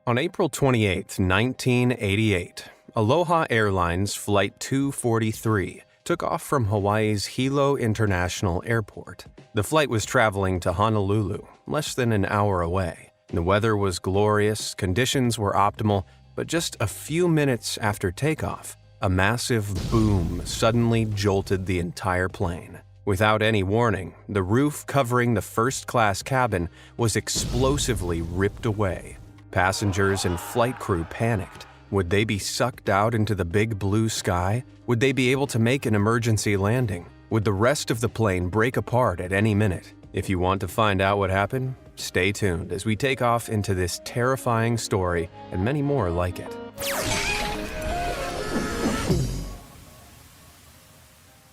On April 28, 1988, Aloha Airlines Flight 243 took off from Hawaii's Hilo International Airport. The flight was traveling to Honolulu, less than an hour away. The weather was glorious, conditions were optimal, but just a few minutes after takeoff, a massive boom suddenly jolted the entire plane. Without any warning, the roof covering the first-class cabin was explosively ripped away. Passengers and flight crew panicked. Would they be sucked out into the big blue sky? Would they be able to make an emergency landing? Would the rest of the plane break apart at any minute? If you want to find out what happened, stay tuned as we take off into this terrifying story and many more like it.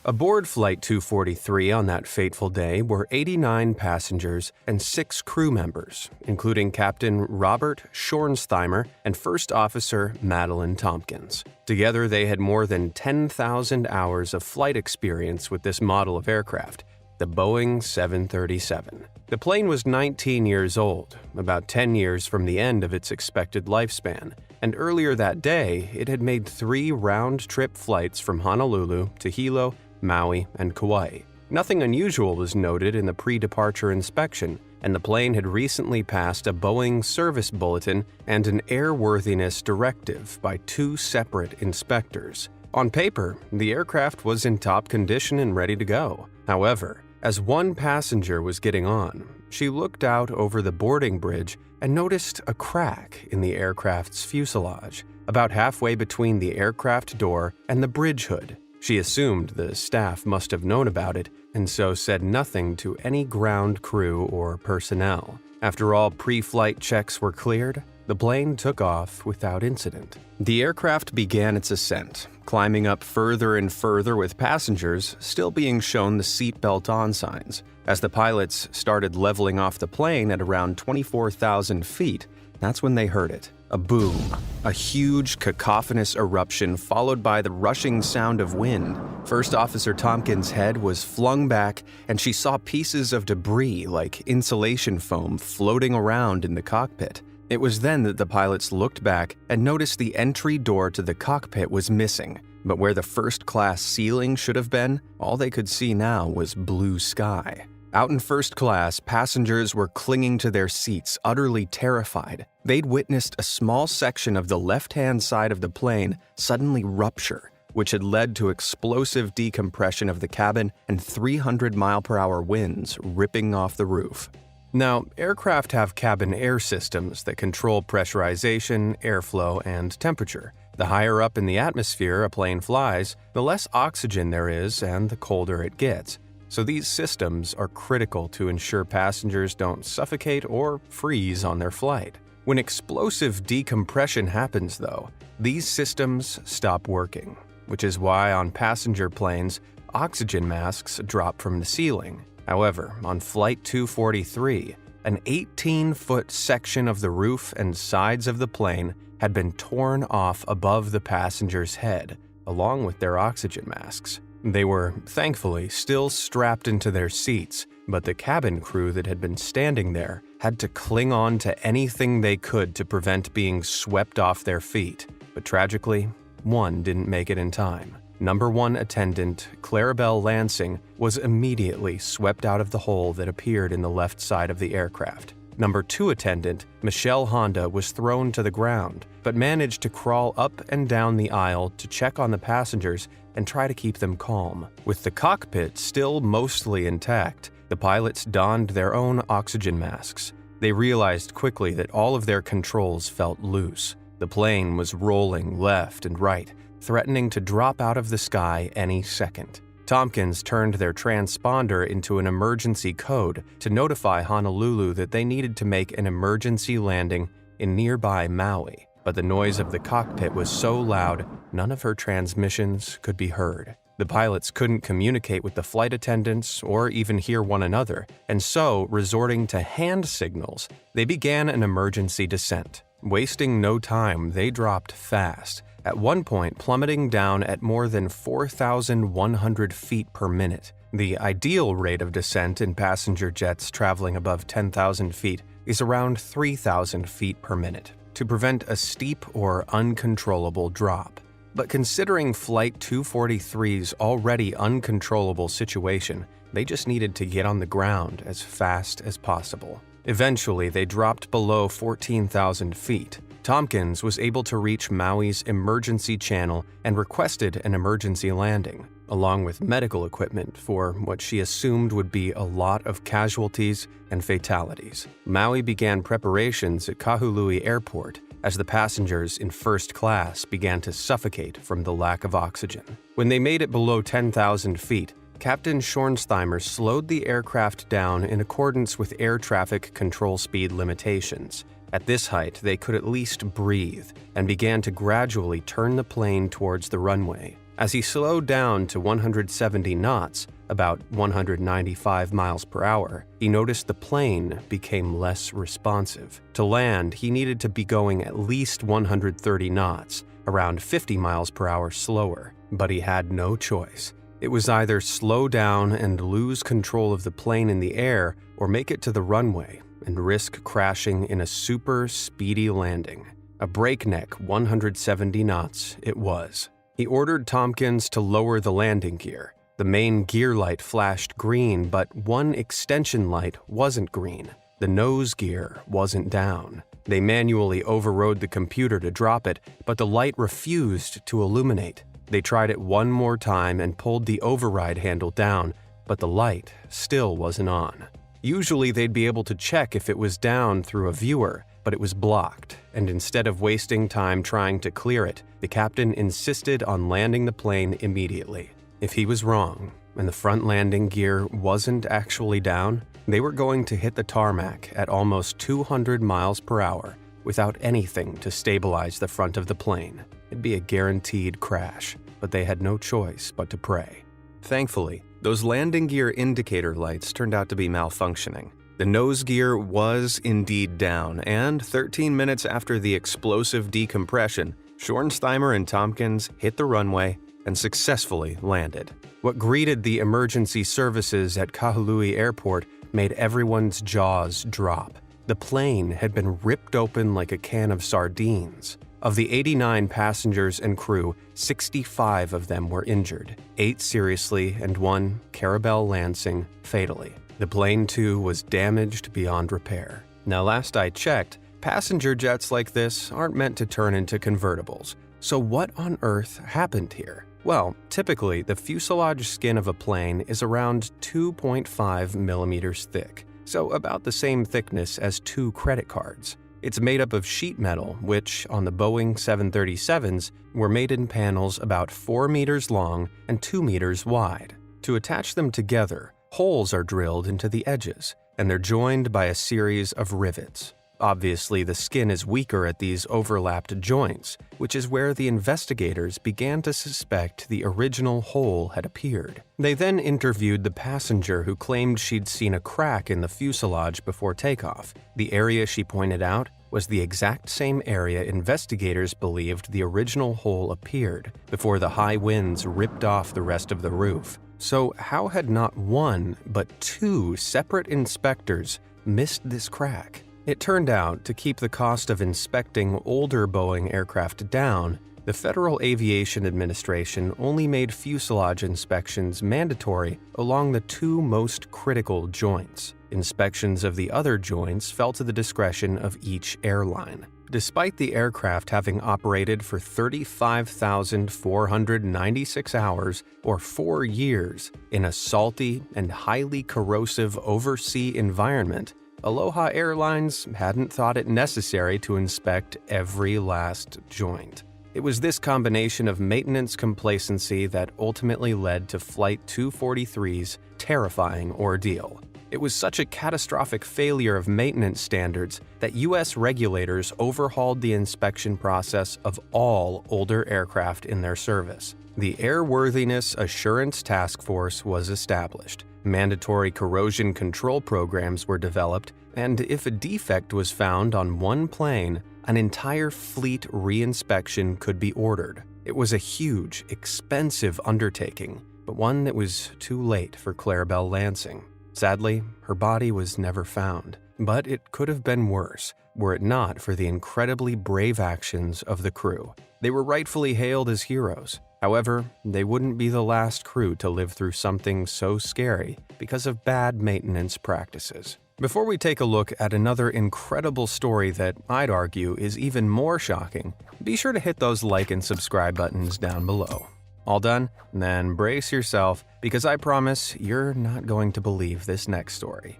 Aboard Flight 243 on that fateful day were 89 passengers and 6 crew members, including Captain Robert Schornsteimer and First Officer Madeline Tompkins. Together, they had more than 10,000 hours of flight experience with this model of aircraft, the Boeing 737. The plane was 19 years old, about 10 years from the end of its expected lifespan, and earlier that day, it had made 3 round-trip flights from Honolulu to Hilo, Maui, and Kauai. Nothing unusual was noted in the pre-departure inspection, and the plane had recently passed a Boeing service bulletin and an airworthiness directive by 2 separate inspectors. On paper, the aircraft was in top condition and ready to go. However, as one passenger was getting on, she looked out over the boarding bridge and noticed a crack in the aircraft's fuselage, about halfway between the aircraft door and the bridge hood. She assumed the staff must have known about it and so said nothing to any ground crew or personnel. After all pre-flight checks were cleared, the plane took off without incident. The aircraft began its ascent, climbing up further and further with passengers still being shown the seatbelt on signs. As the pilots started leveling off the plane at around 24,000 feet, that's when they heard it. A boom, a huge cacophonous eruption followed by the rushing sound of wind. First Officer Tompkins' head was flung back and she saw pieces of debris like insulation foam floating around in the cockpit. It was then that the pilots looked back and noticed the entry door to the cockpit was missing. But where the first-class ceiling should have been, all they could see now was blue sky. Out in first class, passengers were clinging to their seats, utterly terrified. They'd witnessed a small section of the left-hand side of the plane suddenly rupture, which had led to explosive decompression of the cabin and 300-mile-per-hour winds ripping off the roof. Now, aircraft have cabin air systems that control pressurization, airflow, and temperature. The higher up in the atmosphere a plane flies, the less oxygen there is and the colder it gets. So these systems are critical to ensure passengers don't suffocate or freeze on their flight. When explosive decompression happens, though, these systems stop working, which is why on passenger planes, oxygen masks drop from the ceiling. However, on Flight 243, an 18-foot section of the roof and sides of the plane had been torn off above the passenger's head, along with their oxygen masks. They were, thankfully, still strapped into their seats, but the cabin crew that had been standing there had to cling on to anything they could to prevent being swept off their feet. But tragically, one didn't make it in time. Number 1 attendant, Clarabelle Lansing, was immediately swept out of the hole that appeared in the left side of the aircraft. Number 2 attendant, Michelle Honda, was thrown to the ground, but managed to crawl up and down the aisle to check on the passengers and try to keep them calm. With the cockpit still mostly intact, the pilots donned their own oxygen masks. They realized quickly that all of their controls felt loose. The plane was rolling left and right, threatening to drop out of the sky any second. Tompkins turned their transponder into an emergency code to notify Honolulu that they needed to make an emergency landing in nearby Maui. But the noise of the cockpit was so loud, none of her transmissions could be heard. The pilots couldn't communicate with the flight attendants or even hear one another, and so, resorting to hand signals, they began an emergency descent. Wasting no time, they dropped fast, at one point plummeting down at more than 4,100 feet per minute. The ideal rate of descent in passenger jets traveling above 10,000 feet is around 3,000 feet per minute. to prevent a steep or uncontrollable drop. But considering Flight 243's already uncontrollable situation, they just needed to get on the ground as fast as possible. Eventually, they dropped below 14,000 feet. Tompkins was able to reach Maui's emergency channel and requested an emergency landing, along with medical equipment for what she assumed would be a lot of casualties and fatalities. Maui began preparations at Kahului Airport as the passengers in first class began to suffocate from the lack of oxygen. When they made it below 10,000 feet, Captain Schornsteimer slowed the aircraft down in accordance with air traffic control speed limitations. At this height, they could at least breathe and began to gradually turn the plane towards the runway. As he slowed down to 170 knots, about 195 miles per hour, he noticed the plane became less responsive. To land, he needed to be going at least 130 knots, around 50 miles per hour slower, but he had no choice. It was either slow down and lose control of the plane in the air or make it to the runway and risk crashing in a super speedy landing. A breakneck 170 knots it was. He ordered Tompkins to lower the landing gear. The main gear light flashed green, but one extension light wasn't green. The nose gear wasn't down. They manually overrode the computer to drop it, but the light refused to illuminate. They tried it one more time and pulled the override handle down, but the light still wasn't on. Usually they'd be able to check if it was down through a viewer, but it was blocked, and instead of wasting time trying to clear it, the captain insisted on landing the plane immediately. If he was wrong, and the front landing gear wasn't actually down, they were going to hit the tarmac at almost 200 miles per hour without anything to stabilize the front of the plane. It'd be a guaranteed crash, but they had no choice but to pray. Thankfully, those landing gear indicator lights turned out to be malfunctioning. The nose gear was indeed down, and 13 minutes after the explosive decompression, Schornsteimer and Tompkins hit the runway and successfully landed. What greeted the emergency services at Kahului Airport made everyone's jaws drop. The plane had been ripped open like a can of sardines. Of the 89 passengers and crew, 65 of them were injured, 8 seriously and 1, Carabel Lansing, fatally. The plane, too, was damaged beyond repair. Now, last I checked, passenger jets like this aren't meant to turn into convertibles. So what on earth happened here? Well, typically, the fuselage skin of a plane is around 2.5 millimeters thick, so about the same thickness as 2 credit cards. It's made up of sheet metal, which, on the Boeing 737s, were made in panels about 4 meters long and 2 meters wide. To attach them together, holes are drilled into the edges, and they're joined by a series of rivets. Obviously, the skin is weaker at these overlapped joints, which is where the investigators began to suspect the original hole had appeared. They then interviewed the passenger who claimed she'd seen a crack in the fuselage before takeoff. The area she pointed out was the exact same area investigators believed the original hole appeared before the high winds ripped off the rest of the roof. So how had not one, but 2 separate inspectors missed this crack? It turned out, to keep the cost of inspecting older Boeing aircraft down, the Federal Aviation Administration only made fuselage inspections mandatory along the 2 most critical joints. Inspections of the other joints fell to the discretion of each airline. Despite the aircraft having operated for 35,496 hours, or 4 years, in a salty and highly corrosive oversea environment, Aloha Airlines hadn't thought it necessary to inspect every last joint. It was this combination of maintenance complacency that ultimately led to Flight 243's terrifying ordeal. It was such a catastrophic failure of maintenance standards that U.S. regulators overhauled the inspection process of all older aircraft in their service. The Airworthiness Assurance Task Force was established. Mandatory corrosion control programs were developed, and if a defect was found on one plane, an entire fleet reinspection could be ordered. It was a huge, expensive undertaking, but one that was too late for Clarabelle Lansing. Sadly, her body was never found, but it could have been worse. were it not for the incredibly brave actions of the crew. They were rightfully hailed as heroes. However, they wouldn't be the last crew to live through something so scary because of bad maintenance practices. Before we take a look at another incredible story that I'd argue is even more shocking, be sure to hit those like and subscribe buttons down below. All done? Then brace yourself, because I promise you're not going to believe this next story.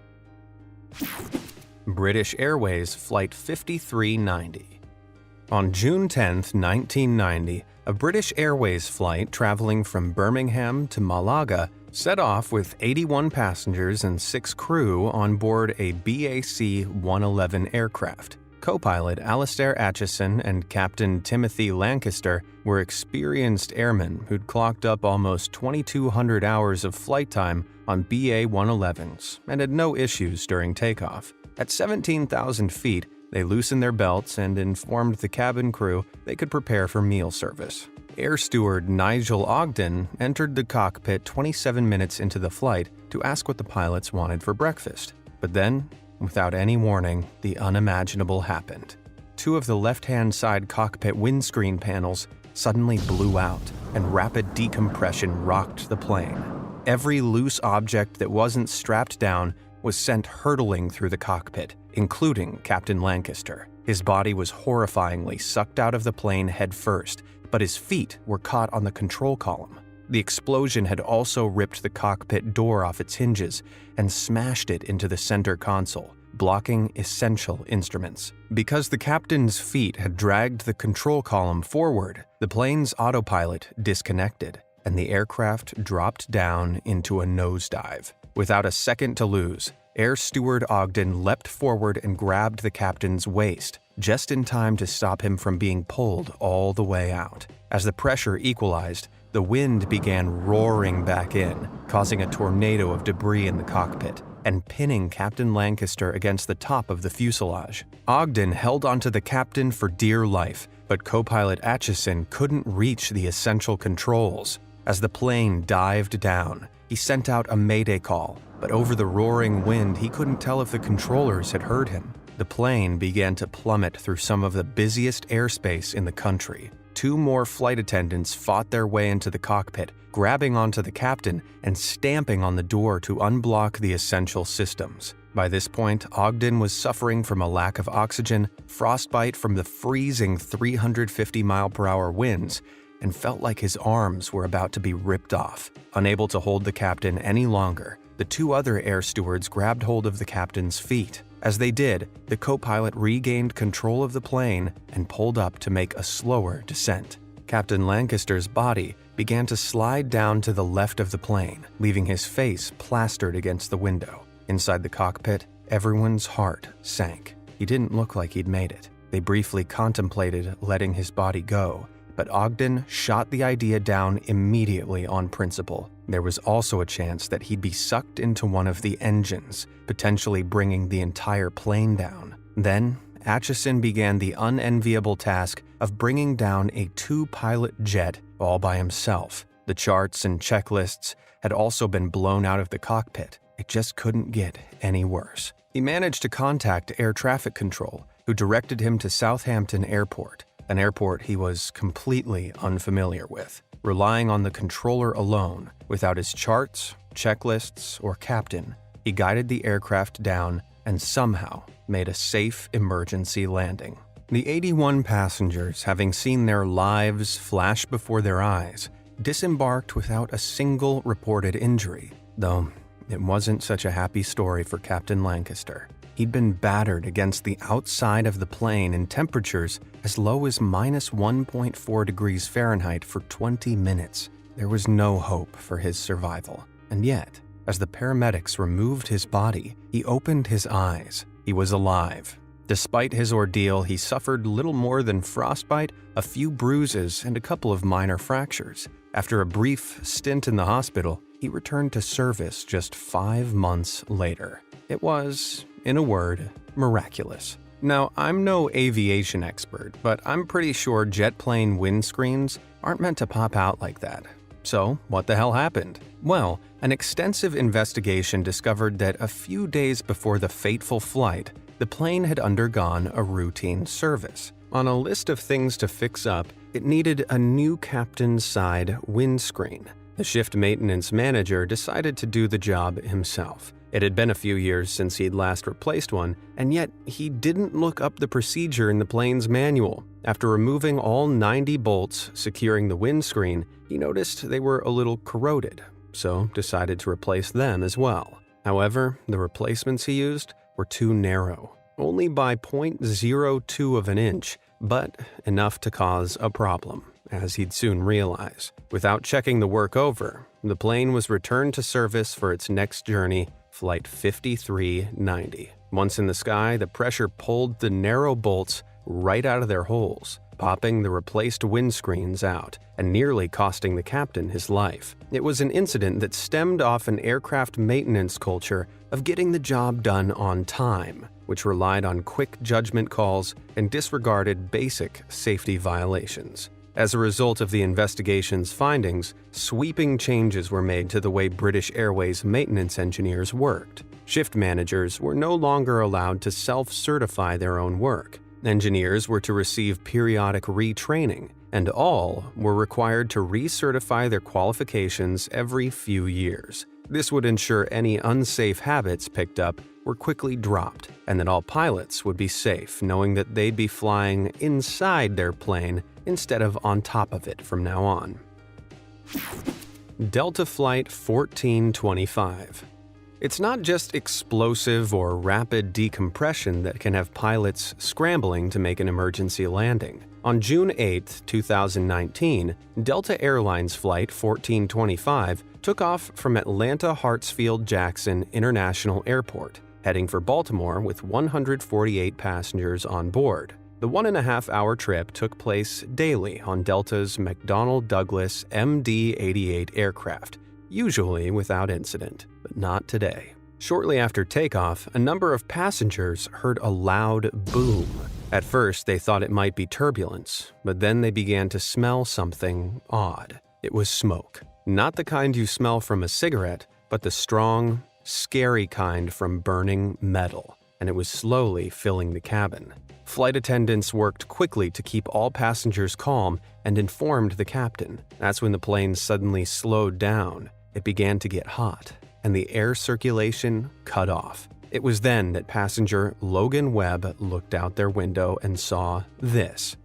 British Airways Flight 5390. On June 10, 1990, a British Airways flight traveling from Birmingham to Malaga set off with 81 passengers and 6 crew on board a BAC-111 aircraft. Co-pilot Alastair Aitchison and Captain Timothy Lancaster were experienced airmen who'd clocked up almost 2,200 hours of flight time on BA-111s and had no issues during takeoff. At 17,000 feet, they loosened their belts and informed the cabin crew they could prepare for meal service. Air steward Nigel Ogden entered the cockpit 27 minutes into the flight to ask what the pilots wanted for breakfast. But then, without any warning, the unimaginable happened. 2 of the left-hand side cockpit windscreen panels suddenly blew out, and rapid decompression rocked the plane. Every loose object that wasn't strapped down was sent hurtling through the cockpit, including Captain Lancaster. His body was horrifyingly sucked out of the plane head first, but his feet were caught on the control column. The explosion had also ripped the cockpit door off its hinges and smashed it into the center console, blocking essential instruments. Because the captain's feet had dragged the control column forward, the plane's autopilot disconnected, and the aircraft dropped down into a nosedive. Without a second to lose, Air Steward Ogden leapt forward and grabbed the captain's waist, just in time to stop him from being pulled all the way out. As the pressure equalized, the wind began roaring back in, causing a tornado of debris in the cockpit and pinning Captain Lancaster against the top of the fuselage. Ogden held onto the captain for dear life, but co-pilot Aitchison couldn't reach the essential controls. As the plane dived down, he sent out a mayday call, but over the roaring wind, he couldn't tell if the controllers had heard him. The plane began to plummet through some of the busiest airspace in the country. 2 more flight attendants fought their way into the cockpit, grabbing onto the captain and stamping on the door to unblock the essential systems. By this point, Ogden was suffering from a lack of oxygen, frostbite from the freezing 350-mile-per-hour winds, and felt like his arms were about to be ripped off. Unable to hold the captain any longer, the 2 other air stewards grabbed hold of the captain's feet. As they did, the co-pilot regained control of the plane and pulled up to make a slower descent. Captain Lancaster's body began to slide down to the left of the plane, leaving his face plastered against the window. Inside the cockpit, everyone's heart sank. He didn't look like he'd made it. They briefly contemplated letting his body go, but Ogden shot the idea down immediately on principle. There was also a chance that he'd be sucked into one of the engines, potentially bringing the entire plane down. Then, Aitchison began the unenviable task of bringing down a 2-pilot jet all by himself. The charts and checklists had also been blown out of the cockpit. It just couldn't get any worse. He managed to contact air traffic control, who directed him to Southampton Airport, an airport he was completely unfamiliar with. Relying on the controller alone, without his charts, checklists, or captain, he guided the aircraft down and somehow made a safe emergency landing. The 81 passengers, having seen their lives flash before their eyes, disembarked without a single reported injury, though it wasn't such a happy story for Captain Lancaster. He'd been battered against the outside of the plane in temperatures as low as minus 1.4 degrees Fahrenheit for 20 minutes. There was no hope for his survival. And yet, as the paramedics removed his body, he opened his eyes. He was alive. Despite his ordeal, he suffered little more than frostbite, a few bruises, and a couple of minor fractures. After a brief stint in the hospital, he returned to service just 5 months later. It was, in a word, miraculous. Now, I'm no aviation expert, but I'm pretty sure jet plane windscreens aren't meant to pop out like that. So, what the hell happened? Well, an extensive investigation discovered that a few days before the fateful flight, the plane had undergone a routine service. On a list of things to fix up, it needed a new captain's side windscreen. The shift maintenance manager decided to do the job himself. It had been a few years since he'd last replaced one, and yet he didn't look up the procedure in the plane's manual. After removing all 90 bolts securing the windscreen, he noticed they were a little corroded, so decided to replace them as well. However, the replacements he used were too narrow, only by 0.02 of an inch, but enough to cause a problem, as he'd soon realize. Without checking the work over, the plane was returned to service for its next journey, Flight 5390. Once in the sky, the pressure pulled the narrow bolts right out of their holes, popping the replaced windscreens out and nearly costing the captain his life. It was an incident that stemmed off an aircraft maintenance culture of getting the job done on time, which relied on quick judgment calls and disregarded basic safety violations. As a result of the investigation's findings, sweeping changes were made to the way British Airways maintenance engineers worked. Shift managers were no longer allowed to self-certify their own work. Engineers were to receive periodic retraining, and all were required to recertify their qualifications every few years. This would ensure any unsafe habits picked up were quickly dropped, and that all pilots would be safe knowing that they'd be flying inside their plane instead of on top of it from now on. Delta Flight 1425. It's not just explosive or rapid decompression that can have pilots scrambling to make an emergency landing. On June 8, 2019, Delta Airlines Flight 1425 took off from Atlanta Hartsfield-Jackson International Airport, heading for Baltimore with 148 passengers on board. The 1.5-hour trip took place daily on Delta's McDonnell Douglas MD-88 aircraft, usually without incident, but not today. Shortly after takeoff, a number of passengers heard a loud boom. At first, they thought it might be turbulence, but then they began to smell something odd. It was smoke. Not the kind you smell from a cigarette, but the strong, scary kind from burning metal, and it was slowly filling the cabin. Flight attendants worked quickly to keep all passengers calm and informed the captain. That's when the plane suddenly slowed down. It began to get hot, and the air circulation cut off. It was then that passenger Logan Webb looked out their window and saw this.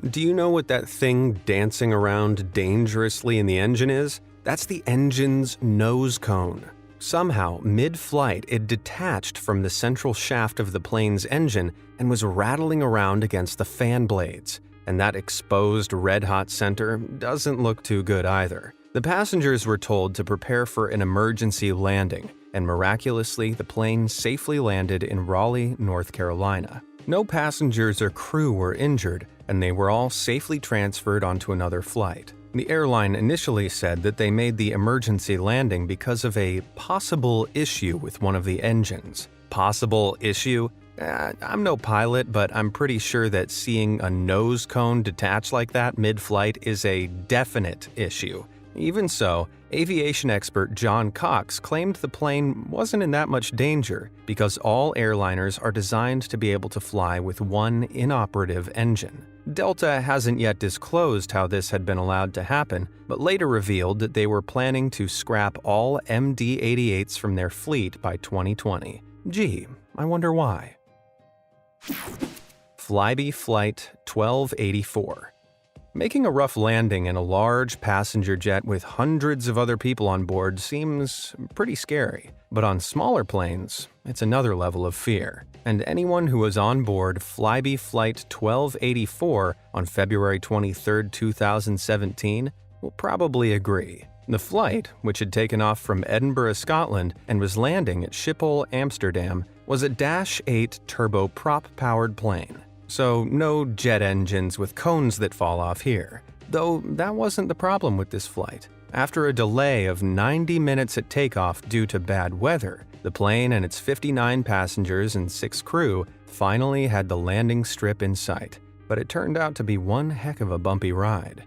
Do you know what that thing dancing around dangerously in the engine is? That's the engine's nose cone. Somehow, mid-flight, it detached from the central shaft of the plane's engine and was rattling around against the fan blades. And that exposed red-hot center doesn't look too good either. The passengers were told to prepare for an emergency landing, and miraculously, the plane safely landed in Raleigh, North Carolina. No passengers or crew were injured, and they were all safely transferred onto another flight. The airline initially said that they made the emergency landing because of a possible issue with one of the engines. Possible issue? I'm no pilot, but I'm pretty sure that seeing a nose cone detach like that mid-flight is a definite issue. Even so, aviation expert John Cox claimed the plane wasn't in that much danger because all airliners are designed to be able to fly with one inoperative engine. Delta hasn't yet disclosed how this had been allowed to happen, but later revealed that they were planning to scrap all MD-88s from their fleet by 2020. Gee, I wonder why. Flybe Flight 1284. Making a rough landing in a large passenger jet with hundreds of other people on board seems pretty scary, but on smaller planes, it's another level of fear. And anyone who was on board Flybe Flight 1284 on February 23, 2017, will probably agree. The flight, which had taken off from Edinburgh, Scotland, and was landing at Schiphol, Amsterdam, was a Dash 8 turboprop-powered plane. So no jet engines with cones that fall off here. Though that wasn't the problem with this flight. After a delay of 90 minutes at takeoff due to bad weather, the plane and its 59 passengers and 6 crew finally had the landing strip in sight. But it turned out to be one heck of a bumpy ride.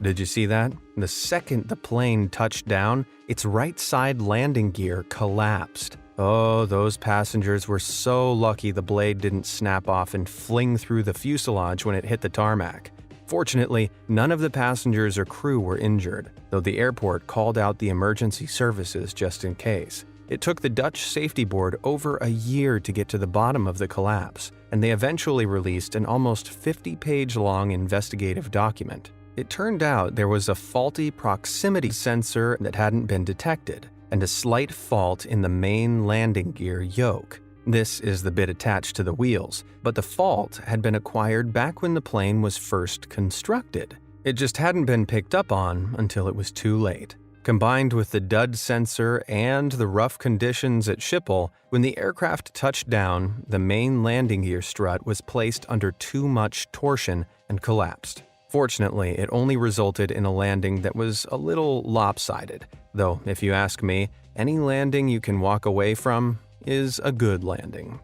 Did you see that? The second the plane touched down, its right side landing gear collapsed. Oh, those passengers were so lucky the blade didn't snap off and fling through the fuselage when it hit the tarmac. Fortunately, none of the passengers or crew were injured, though the airport called out the emergency services just in case. It took the Dutch Safety Board over a year to get to the bottom of the collapse, and they eventually released an almost 50-page-long investigative document. It turned out there was a faulty proximity sensor that hadn't been detected, and a slight fault in the main landing gear yoke. This is the bit attached to the wheels, but the fault had been acquired back when the plane was first constructed. It just hadn't been picked up on until it was too late. Combined with the dud sensor and the rough conditions at Schiphol, when the aircraft touched down, the main landing gear strut was placed under too much torsion and collapsed. Fortunately, it only resulted in a landing that was a little lopsided, though if you ask me, any landing you can walk away from is a good landing.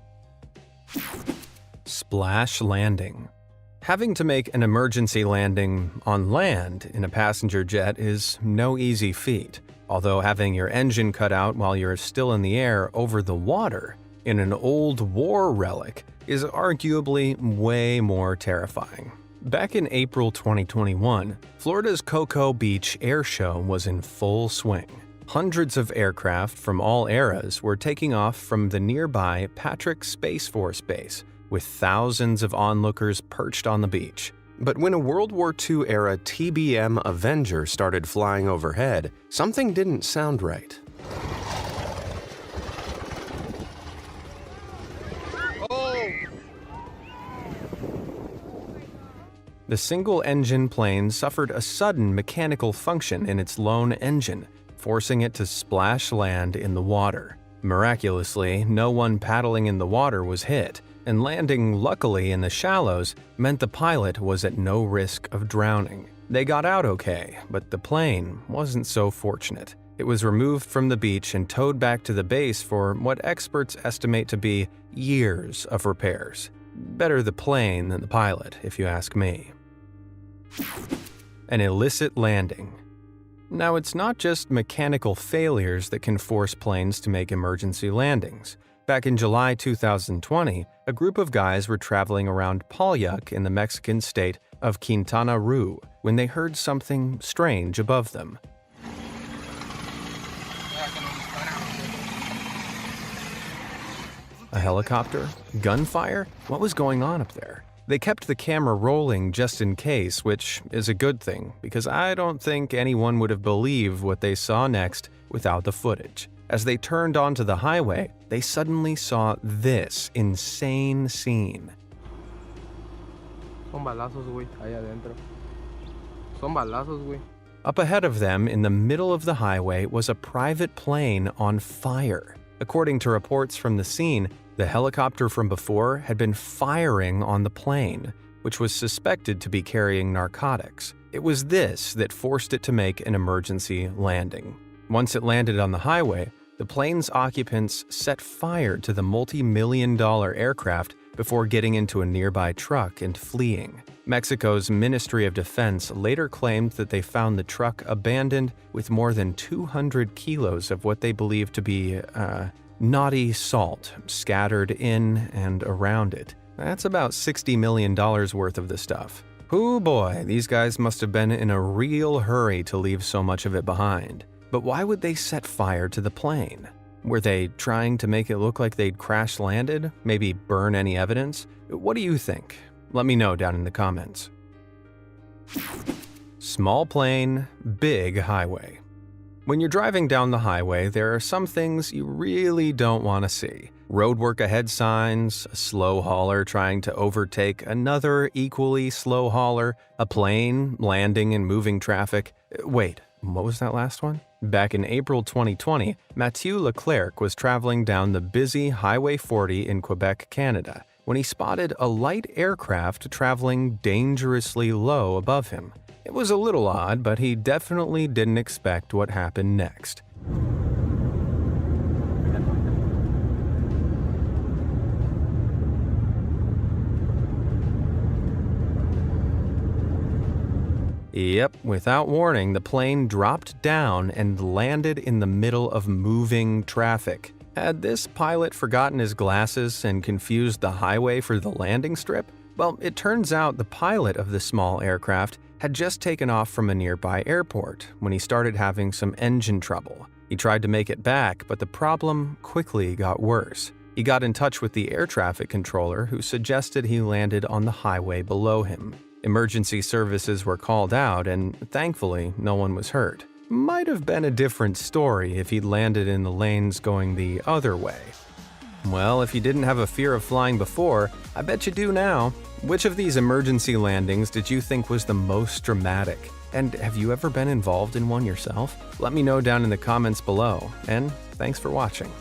Splash landing. Having to make an emergency landing on land in a passenger jet is no easy feat, although having your engine cut out while you're still in the air over the water in an old war relic is arguably way more terrifying. Back in April 2021, Florida's Cocoa Beach Air Show was in full swing. Hundreds of aircraft from all eras were taking off from the nearby Patrick Space Force Base, with thousands of onlookers perched on the beach. But when a World War II-era TBM Avenger started flying overhead, something didn't sound right. The single-engine plane suffered a sudden mechanical function in its lone engine, forcing it to splash land in the water. Miraculously, no one paddling in the water was hit, and landing luckily in the shallows meant the pilot was at no risk of drowning. They got out okay, but the plane wasn't so fortunate. It was removed from the beach and towed back to the base for what experts estimate to be years of repairs. Better the plane than the pilot, if you ask me. An illicit landing. Now, it's not just mechanical failures that can force planes to make emergency landings. Back in July 2020, a group of guys were traveling around Palyuk in the Mexican state of Quintana Roo when they heard something strange above them. A helicopter? Gunfire? What was going on up there? They kept the camera rolling just in case, which is a good thing, because I don't think anyone would have believed what they saw next without the footage. As they turned onto the highway, they suddenly saw this insane scene. Son balazos, güey, ahí adentro. Son balazos, güey. Up ahead of them, in the middle of the highway, was a private plane on fire. According to reports from the scene, the helicopter from before had been firing on the plane, which was suspected to be carrying narcotics. It was this that forced it to make an emergency landing. Once it landed on the highway, the plane's occupants set fire to the multi-million-dollar aircraft before getting into a nearby truck and fleeing. Mexico's Ministry of Defense later claimed that they found the truck abandoned with more than 200 kilos of what they believed to be, naughty salt scattered in and around it. That's about $60 million worth of the stuff. Hoo boy, these guys must have been in a real hurry to leave so much of it behind. But why would they set fire to the plane? Were they trying to make it look like they'd crash-landed? Maybe burn any evidence? What do you think? Let me know down in the comments. Small plane, big highway. When you're driving down the highway, there are some things you really don't want to see. Roadwork ahead signs, a slow hauler trying to overtake another equally slow hauler, a plane landing in moving traffic. Wait, what was that last one? Back in April 2020, Mathieu Leclerc was traveling down the busy Highway 40 in Quebec, Canada, when he spotted a light aircraft traveling dangerously low above him. It was a little odd, but he definitely didn't expect what happened next. Yep, without warning, the plane dropped down and landed in the middle of moving traffic. Had this pilot forgotten his glasses and confused the highway for the landing strip? Well, it turns out the pilot of the small aircraft had just taken off from a nearby airport when he started having some engine trouble. He tried to make it back, but the problem quickly got worse. He got in touch with the air traffic controller, who suggested he landed on the highway below him. Emergency services were called out, and thankfully, no one was hurt. Might have been a different story if he'd landed in the lanes going the other way. Well, if you didn't have a fear of flying before, I bet you do now. Which of these emergency landings did you think was the most dramatic? And have you ever been involved in one yourself? Let me know down in the comments below, and thanks for watching.